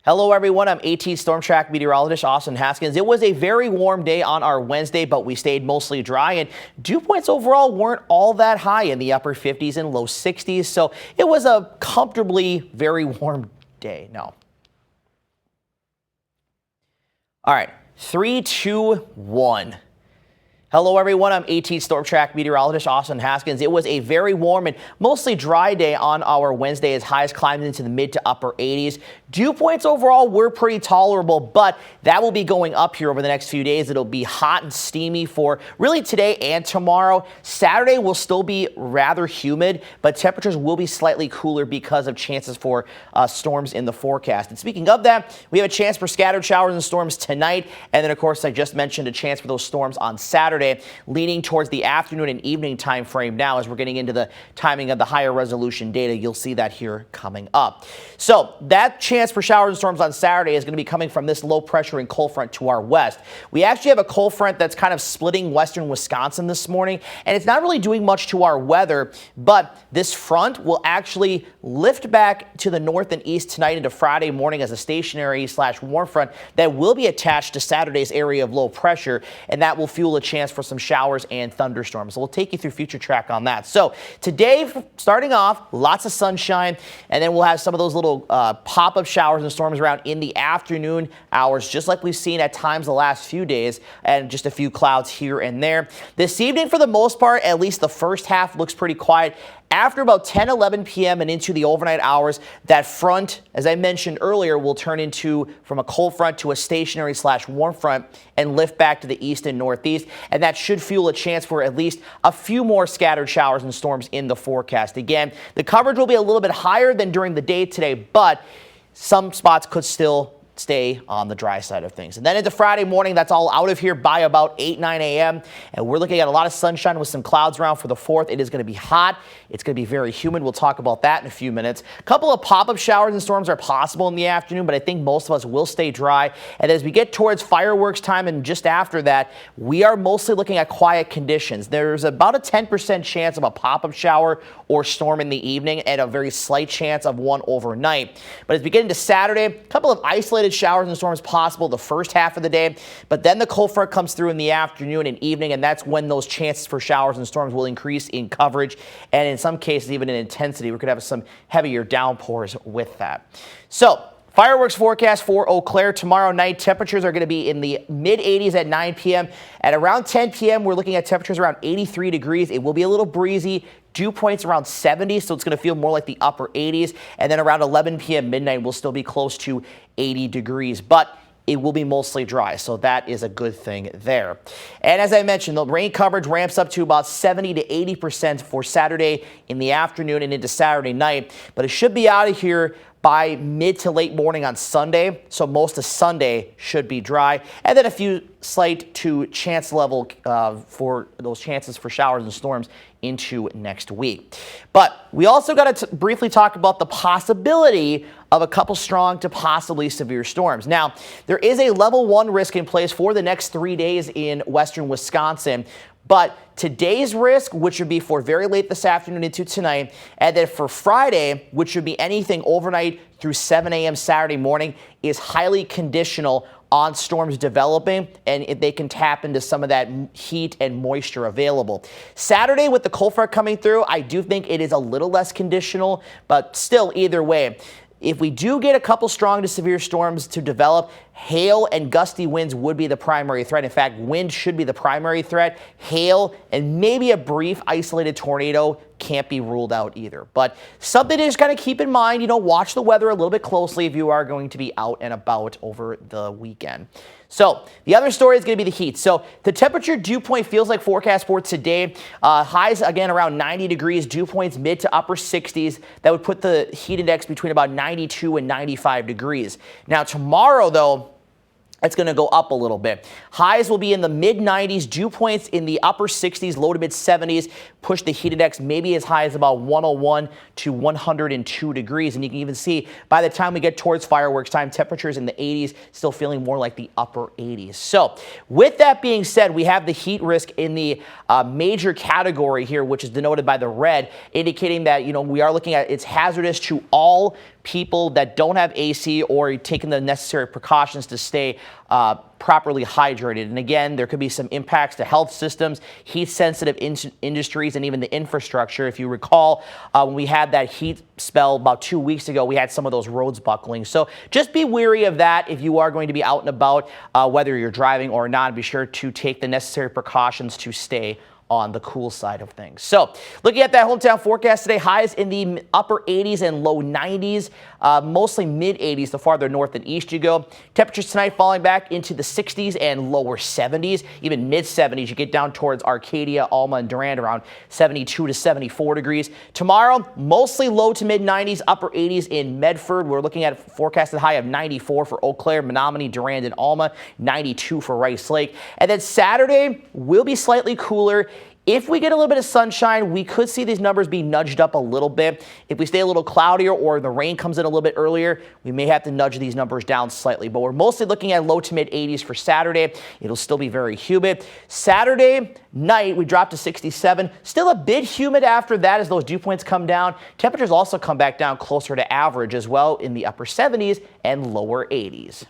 Hello everyone, I'm AT Storm Track meteorologist Austin Haskins. It was a very warm day on our Wednesday, but we stayed mostly dry and dew points overall weren't all that high in the upper 50s and low 60s. So it was a comfortably very warm day. No. All right, 3, 2, 1. Hello everyone, I'm AT Storm Track meteorologist Austin Haskins. It was a very warm and mostly dry day on our Wednesday as highs climbed into the mid to upper 80s. Dew points overall were pretty tolerable, but that will be going up here over the next few days. It'll be hot and steamy for really today and tomorrow. Saturday will still be rather humid, but temperatures will be slightly cooler because of chances for storms in the forecast. And speaking of that, we have a chance for scattered showers and storms tonight. And then, of course, I just mentioned a chance for those storms on Saturday, leaning towards the afternoon and evening time frame now as we're getting into the timing of the higher resolution data. You'll see that here coming up. So that chance for showers and storms on Saturday is going to be coming from this low pressure and cold front to our west. We actually have a cold front that's kind of splitting western Wisconsin this morning, and it's not really doing much to our weather, but this front will actually lift back to the north and east tonight into Friday morning as a stationary / warm front that will be attached to Saturday's area of low pressure, and that will fuel a chance for some showers and thunderstorms. So we'll take you through future track on that. So today, starting off, lots of sunshine, and then we'll have some of those little pop-up showers and storms around in the afternoon hours, just like we've seen at times the last few days, and just a few clouds here and there. This evening, for the most part, at least the first half looks pretty quiet. After about 10, 11 p.m. and into the overnight hours, that front, as I mentioned earlier, will turn into from a cold front to a stationary / warm front and lift back to the east and northeast. And that should fuel a chance for at least a few more scattered showers and storms in the forecast. Again, the coverage will be a little bit higher than during the day today, but some spots could still stay on the dry side of things. And then into Friday morning, that's all out of here by about 8, 9 a.m. And we're looking at a lot of sunshine with some clouds around for the 4th. It is going to be hot. It's going to be very humid. We'll talk about that in a few minutes. A couple of pop-up showers and storms are possible in the afternoon, but I think most of us will stay dry. And as we get towards fireworks time and just after that, we are mostly looking at quiet conditions. There's about a 10% chance of a pop-up shower or storm in the evening and a very slight chance of one overnight. But as we get into Saturday, a couple of isolated showers and storms possible the first half of the day, but then the cold front comes through in the afternoon and evening, and that's when those chances for showers and storms will increase in coverage and in some cases even in intensity. We could have some heavier downpours with that. So fireworks forecast for Eau Claire tomorrow night. Temperatures are going to be in the mid 80s at 9 p.m. At around 10 p.m., we're looking at temperatures around 83 degrees. It will be a little breezy. Dew points around 70, so it's going to feel more like the upper 80s. And then around 11 p.m. midnight, we'll still be close to 80 degrees. But it will be mostly dry, so that is a good thing there. And as I mentioned, the rain coverage ramps up to about 70 to 80% for Saturday in the afternoon and into Saturday night. But it should be out of here by mid to late morning on Sunday, so most of Sunday should be dry, and then a few slight to chance level for those chances for showers and storms into next week. But we also got to briefly talk about the possibility of a couple strong to possibly severe storms. Now, there is a level 1 risk in place for the next 3 days in western Wisconsin. But today's risk, which would be for very late this afternoon into tonight, and then for Friday, which would be anything overnight through 7 a.m. Saturday morning, is highly conditional on storms developing and if they can tap into some of that heat and moisture available. Saturday, with the cold front coming through, I do think it is a little less conditional, but still either way. If we do get a couple strong to severe storms to develop, hail and gusty winds would be the primary threat. In fact, wind should be the primary threat. Hail and maybe a brief isolated tornado can't be ruled out either. But something to just kind of keep in mind, watch the weather a little bit closely if you are going to be out and about over the weekend. So the other story is going to be the heat. So the temperature dew point feels like forecast for today. Highs again around 90 degrees, dew points mid to upper 60s. That would put the heat index between about 92 and 95 degrees. Now tomorrow though, it's going to go up a little bit. Highs will be in the mid 90s, dew points in the upper 60s, low to mid 70s, push the heat index maybe as high as about 101 to 102 degrees. And you can even see by the time we get towards fireworks time, temperatures in the 80s, still feeling more like the upper 80s. So with that being said, we have the heat risk in the major category here, which is denoted by the red, indicating that, we are looking at it's hazardous to all people that don't have AC or taking the necessary precautions to stay properly hydrated. And again, there could be some impacts to health systems, heat-sensitive industries, and even the infrastructure. If you recall, when we had that heat spell about 2 weeks ago, we had some of those roads buckling. So just be wary of that if you are going to be out and about, whether you're driving or not. Be sure to take the necessary precautions to stay on the cool side of things. So looking at that hometown forecast today, highs in the upper 80s and low 90s, mostly mid 80s the farther north and east you go. Temperatures tonight falling back into the 60s and lower 70s, even mid 70s. You get down towards Arcadia, Alma, and Durand around 72 to 74 degrees. Tomorrow, mostly low to mid 90s, upper 80s in Medford. We're looking at a forecasted high of 94 for Eau Claire, Menominee, Durand, and Alma, 92 for Rice Lake. And then Saturday will be slightly cooler. If we get a little bit of sunshine, we could see these numbers be nudged up a little bit. If we stay a little cloudier or the rain comes in a little bit earlier, we may have to nudge these numbers down slightly. But we're mostly looking at low to mid 80s for Saturday. It'll still be very humid. Saturday night, we drop to 67. Still a bit humid after that as those dew points come down. Temperatures also come back down closer to average as well in the upper 70s and lower 80s.